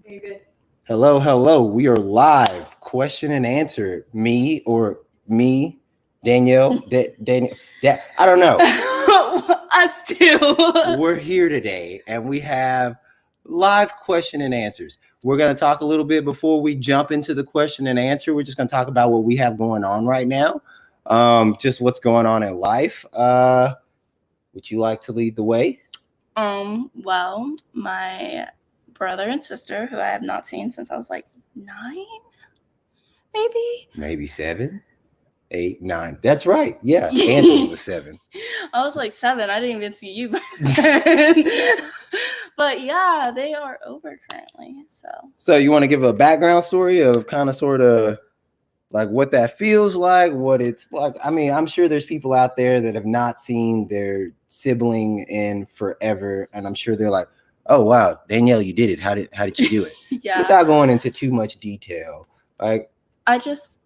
You're good. Hello. We are live. Question and answer. Me, Danielle, Daniel. I don't know. Us too. We're here today, and we have live question and answers. We're going to talk a little bit before we jump into the question and answer. We're just going to talk about what we have going on right now, just what's going on in life. Would you like to lead the way? Well, my brother and sister, who I have not seen since I was like 9, Maybe 7, 8, 9. That's right. Yeah, Anthony was 7. I was like 7. I didn't even see you back then. But yeah, they are over currently. So you want to give a background story of kind of sort of like what that feels like, what it's like? I mean, I'm sure there's people out there that have not seen their sibling in forever, and I'm sure they're like, "Oh wow, Danielle, you did it. How did you do it?" Yeah. Without going into too much detail, like I just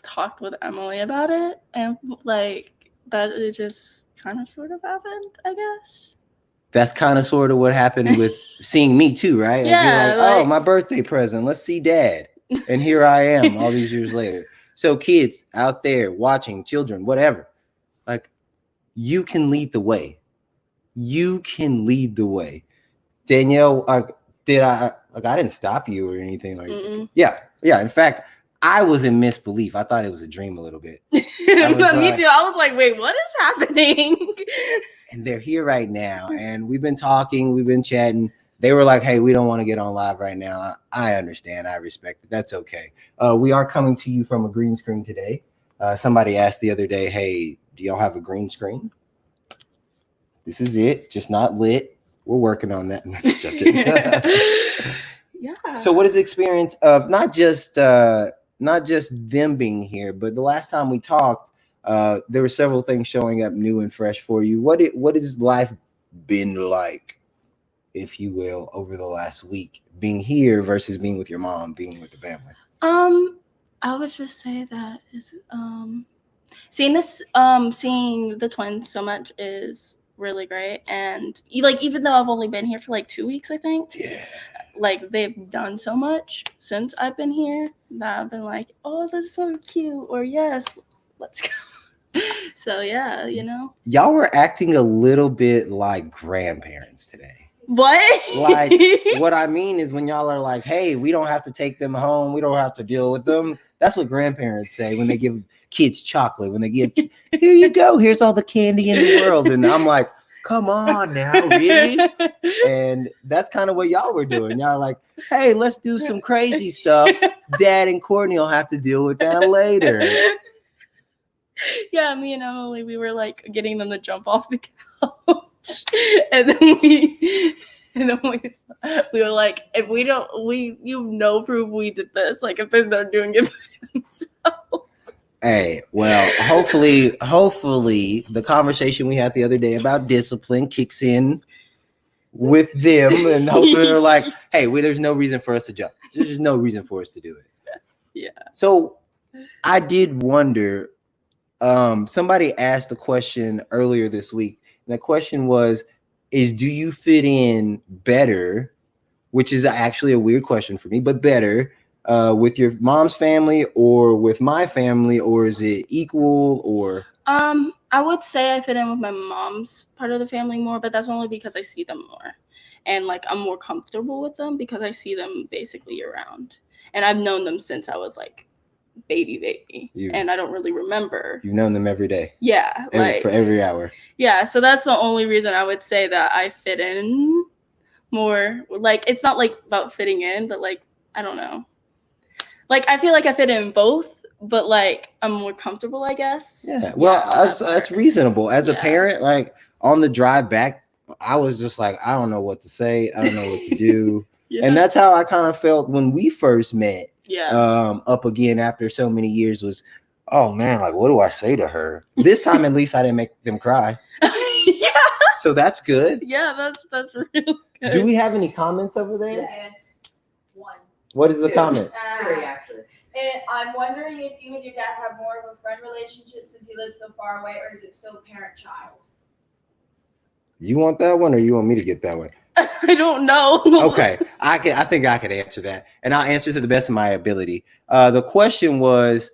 talked with Emily about it, and like that it just kind of sort of happened, I guess. That's kind of sort of what happened with seeing me too, right? Like, yeah. you're like, oh, my birthday present. Let's see Dad. And here I am all these years later. So kids out there watching, children, whatever, like you can lead the way. You can lead the way. Danielle, I didn't stop you or anything like Mm-mm. Yeah. In fact, I was in misbelief. I thought it was a dream a little bit. Me too. I was like, wait, what is happening? And they're here right now. And we've been talking, we've been chatting. They were like, hey, we don't want to get on live right now. I understand. I respect it. That's okay. We are coming to you from a green screen today. Somebody asked the other day, hey, do y'all have a green screen? This is it. Just not lit. We're working on that. Yeah. So what is the experience of not just them being here, but the last time we talked, there were several things showing up new and fresh for you. What has life been like, if you will, over the last week, being here versus being with your mom, being with the family? I would just say that it's seeing the twins so much is really great, and even though I've only been here for like 2 weeks, I think. Yeah. Like they've done so much since I've been here that I've been like, oh, that's so cute, or yes, let's go. So yeah, Y'all were acting a little bit like grandparents today. What? Like, what I mean is when y'all are like, hey, we don't have to take them home, we don't have to deal with them. That's what grandparents say when they give kids chocolate, when they give, here you go, here's all the candy in the world. And I'm like, come on now, really? And that's kind of what y'all were doing. Y'all like, hey, let's do some crazy stuff. Dad and Courtney will have to deal with that later. Yeah, me and Emily, we were like getting them to jump off the couch. And then we were like, if we don't, proof we did this. Like if they're not doing it by themselves. Hey, well, hopefully the conversation we had the other day about discipline kicks in with them, and hopefully they're like, hey, there's no reason for us to jump. There's just no reason for us to do it. Yeah. So I did wonder, somebody asked the question earlier this week, and the question was, do you fit in better, which is actually a weird question for me, but better, with your mom's family or with my family, or is it equal? Or I would say I fit in with my mom's part of the family more, but that's only because I see them more, and like I'm more comfortable with them because I see them basically year round, and I've known them since I was like baby, and I don't really remember. You've known them every day. Yeah, for every hour. Yeah, so that's the only reason I would say that I fit in more. Like it's not like about fitting in, but like I don't know. Like I feel like I fit in both, but like I'm more comfortable, I guess. Yeah, well, that's reasonable. As a parent, like on the drive back, I was just like, I don't know what to say. I don't know what to do. And that's how I kind of felt when we first met. Yeah. Up again after so many years was, oh man, like what do I say to her? This time at least I didn't make them cry. Yeah. So that's good. Yeah, that's real good. Do we have any comments over there? Yes. 1. What is the comment? 3 actually. And I'm wondering if you and your dad have more of a friend relationship since he lives so far away, or is it still parent-child? You want that one, or you want me to get that one? I don't know. Okay. I think I could answer that, and I'll answer to the best of my ability. The question was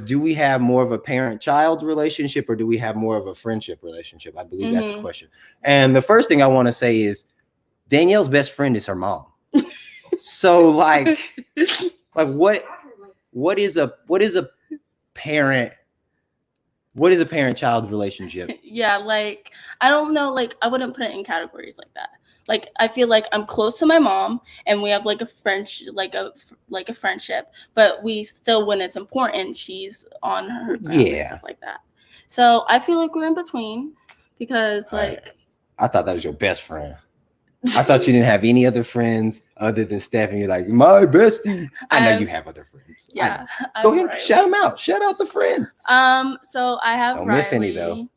do we have more of a parent-child relationship or do we have more of a friendship relationship? I believe that's the question. And the first thing I want to say is Danielle's best friend is her mom. So like what is a parent-child relationship? Yeah, like I don't know, like I wouldn't put it in categories like that. Like I feel like I'm close to my mom and we have like a friendship, like a friendship, but we still, when it's important, she's on her ground and stuff like that. So I feel like we're in between because like I thought that was your best friend. I thought you didn't have any other friends other than Stephanie. You're like, my bestie. I know you have other friends. Yeah. Go ahead, shout them out. Shout out the friends. So I have Don't Riley. miss any though.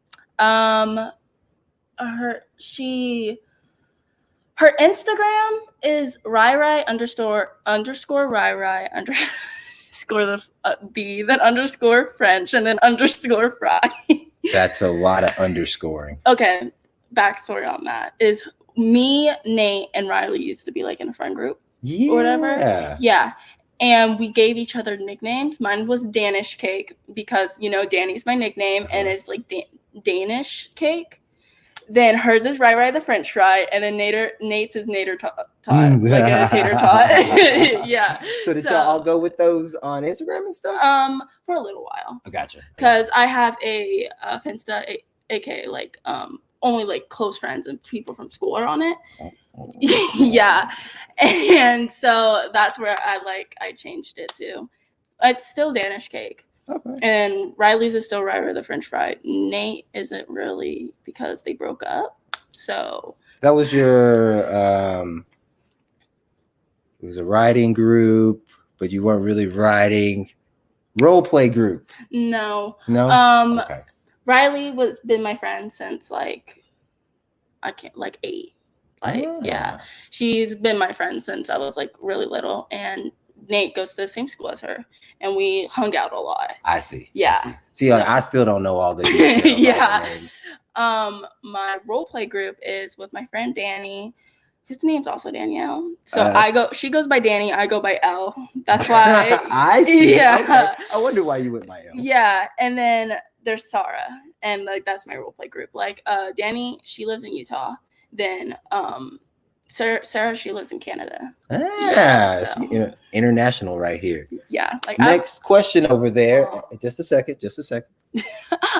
Her Instagram is rai__rai_ underscore the then underscore French and then underscore fry. That's a lot of underscoring. Okay, backstory on that is me, Nate, and Riley used to be like in a friend group or whatever. Yeah. And we gave each other nicknames. Mine was Danish Cake because, you know, Danny's my nickname and it's like Danish Cake. Then hers is Rai the French fry, and then Nate's is Nader tot, like a tater tot. Yeah. So did y'all all go with those on Instagram and stuff? For a little while. I gotcha. Because I have a Finsta, aka like only like close friends and people from school are on it. Yeah, and so that's where I changed it to. It's still Danish Cake. Okay. And Riley's is still Riley the French fry. Nate isn't really because they broke up. So that was your it was a writing group, but you weren't really writing. Role play group. No. Okay. Riley was been my friend since like 8. Yeah. She's been my friend since I was like really little, and Nate goes to the same school as her, and we hung out a lot. I see. Yeah. See, like, I still don't know all the details. Yeah. My role play group is with my friend Danny. His name's also Danielle. So she goes by Danny, I go by Elle. That's why I see. Yeah. Okay. I wonder why you went by Elle. Yeah. And then there's Sarah. And like that's my role play group. Like Danny, she lives in Utah. Then Sarah, she lives in Canada. So. International right here. Yeah. Like next question over there. Just a second.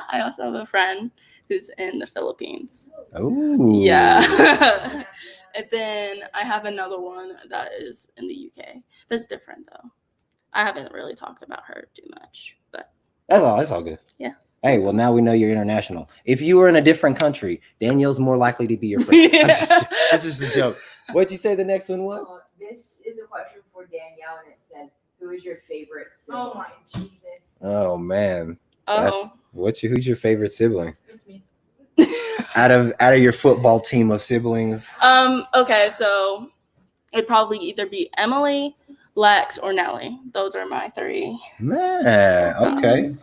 I also have a friend who's in the Philippines. Oh. Yeah. And then I have another one that is in the UK. That's different though. I haven't really talked about her too much, but that's all good. Yeah. Hey, well, now we know you're international. If you were in a different country, Danielle's more likely to be your friend. That's just a joke. What'd you say the next one was? This is a question for Danielle, and it says, "Who is your favorite sibling?" Oh my Jesus! Oh man. Oh. Who's your favorite sibling? It's me. out of your football team of siblings? Okay, so it'd probably either be Emily, Lex, or Nellie. Those are my 3. Man,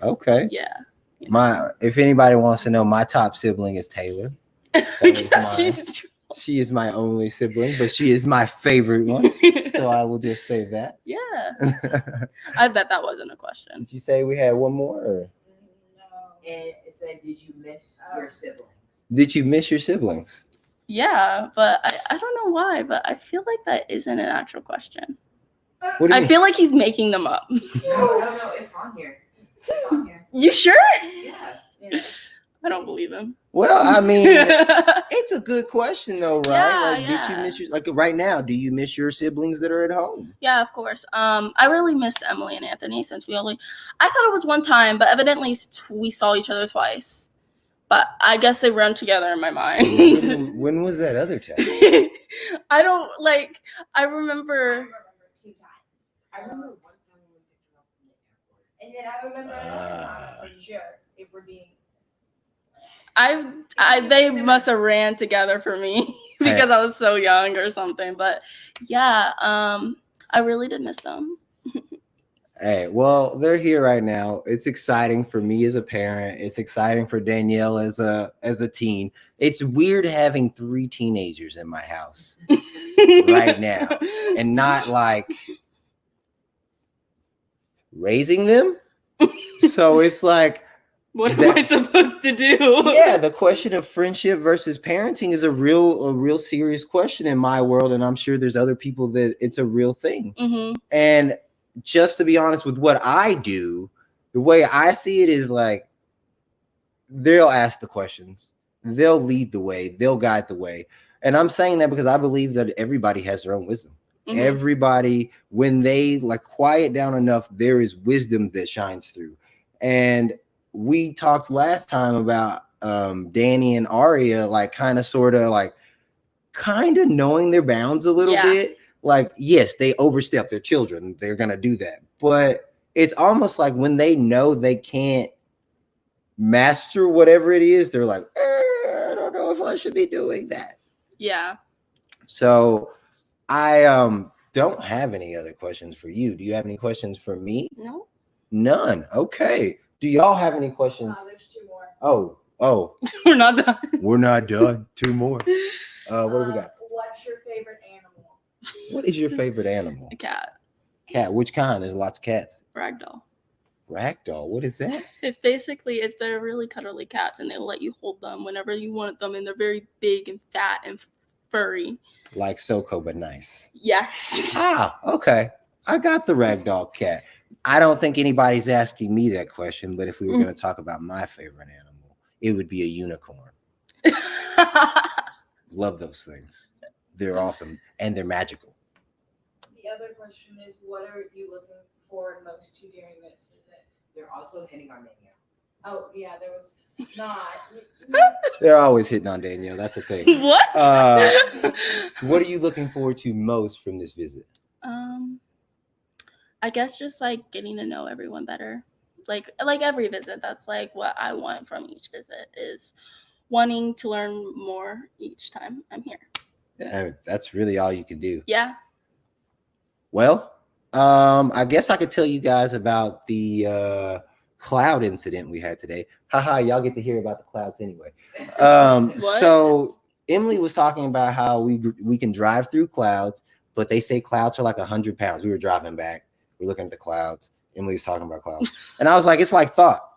okay. Yeah. If anybody wants to know, my top sibling is Taylor. She is my only sibling, but she is my favorite one. So I will just say that. Yeah. I bet that wasn't a question. Did you say we had one more? Or? No. And it said, "Did you miss your siblings?" Did you miss your siblings? Yeah, but I don't know why, but I feel like that isn't an actual question. What do you mean? feel like he's making them up. No, it's on here. It's on here. You sure? Yeah. I don't believe him. Well, I mean, it's a good question though, right? Yeah, Did you miss right now, do you miss your siblings that are at home? Yeah, of course. I really missed Emily and Anthony since I thought it was one time, but evidently we saw each other twice. But I guess they run together in my mind. When was that other time? I remember 2 times. I remember one time we picked her up from the airport. And then I remember another time, I'm pretty sure, if we're being... they must have ran together for me because I was so young or something. But yeah, I really did miss them. Hey, well, they're here right now. It's exciting for me as a parent. It's exciting for Danielle as a teen. It's weird having 3 teenagers in my house. right now, and not like raising them. So it's like, what am I supposed to do? yeah, the question of friendship versus parenting is a real serious question in my world, and I'm sure there's other people that it's a real thing. Mm-hmm. And just to be honest with what I do, the way I see it is like, they'll ask the questions, they'll lead the way, they'll guide the way. And I'm saying that because I believe that everybody has their own wisdom. Mm-hmm. Everybody, when they like quiet down enough, there is wisdom that shines through. And we talked last time about Danny and Aria, like kind of knowing their bounds a little bit. Like, yes, they overstep their children, they're gonna do that, but it's almost like when they know they can't master whatever it is, they're like, I don't know if I should be doing that. Yeah. So I don't have any other questions for you. Do you have any questions for me? No. None. Okay. Do y'all have any questions? There's 2 more. Oh. We're not done. We're not done. 2 more. What do we got? What's your favorite animal? What is your favorite animal? A cat. Cat. Which kind? There's lots of cats. Ragdoll. Ragdoll. What is that? They're really cuddly cats, and they'll let you hold them whenever you want them, and they're very big and fat and furry. Like Soko, but nice. Yes. Ah, okay. I got the ragdoll cat. I don't think anybody's asking me that question, but if we were going to talk about my favorite animal, it would be a unicorn. Love those things. They're awesome, and they're magical. The other question is, what are you looking forward most to during this visit? They're also hitting on Danielle. Oh, yeah, there was not. They're always hitting on Danielle. That's a thing. What? So what are you looking forward to most from this visit? I guess just like getting to know everyone better. Like every visit, that's like what I want from each visit, is wanting to learn more each time I'm here. Yeah, that's really all you can do. Yeah. Well, I guess I could tell you guys about the cloud incident we had today. Haha, y'all get to hear about the clouds anyway. So Emily was talking about how we can drive through clouds, but they say clouds are like 100 pounds. We were driving back, we're looking at the clouds. Emily was talking about clouds, and I was like, it's like thought.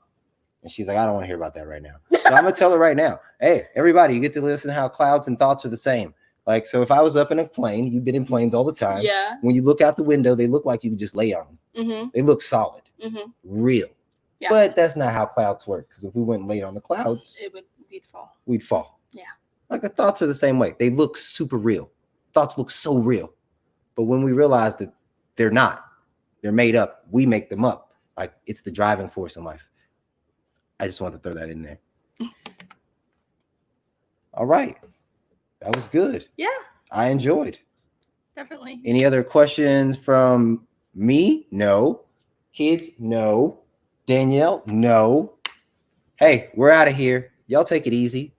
And she's like, I don't want to hear about that right now. So I'm gonna tell her right now. Hey, everybody, you get to listen to how clouds and thoughts are the same. Like, so if I was up in a plane, you've been in planes all the time. Yeah. When you look out the window, they look like you can just lay on them. Mm-hmm. They look solid, real. Yeah. But that's not how clouds work. Because if we went and laid on the clouds, we'd fall. We'd fall. Yeah. Like the thoughts are the same way. They look super real. Thoughts look so real. But when we realize that they're not, they're made up. We make them up. Like, it's the driving force in life. I just want to throw that in there. All right. That was good. Yeah. I enjoyed. Definitely. Any other questions from me? No. Kids? No. Danielle? No. Hey, we're out of here. Y'all take it easy.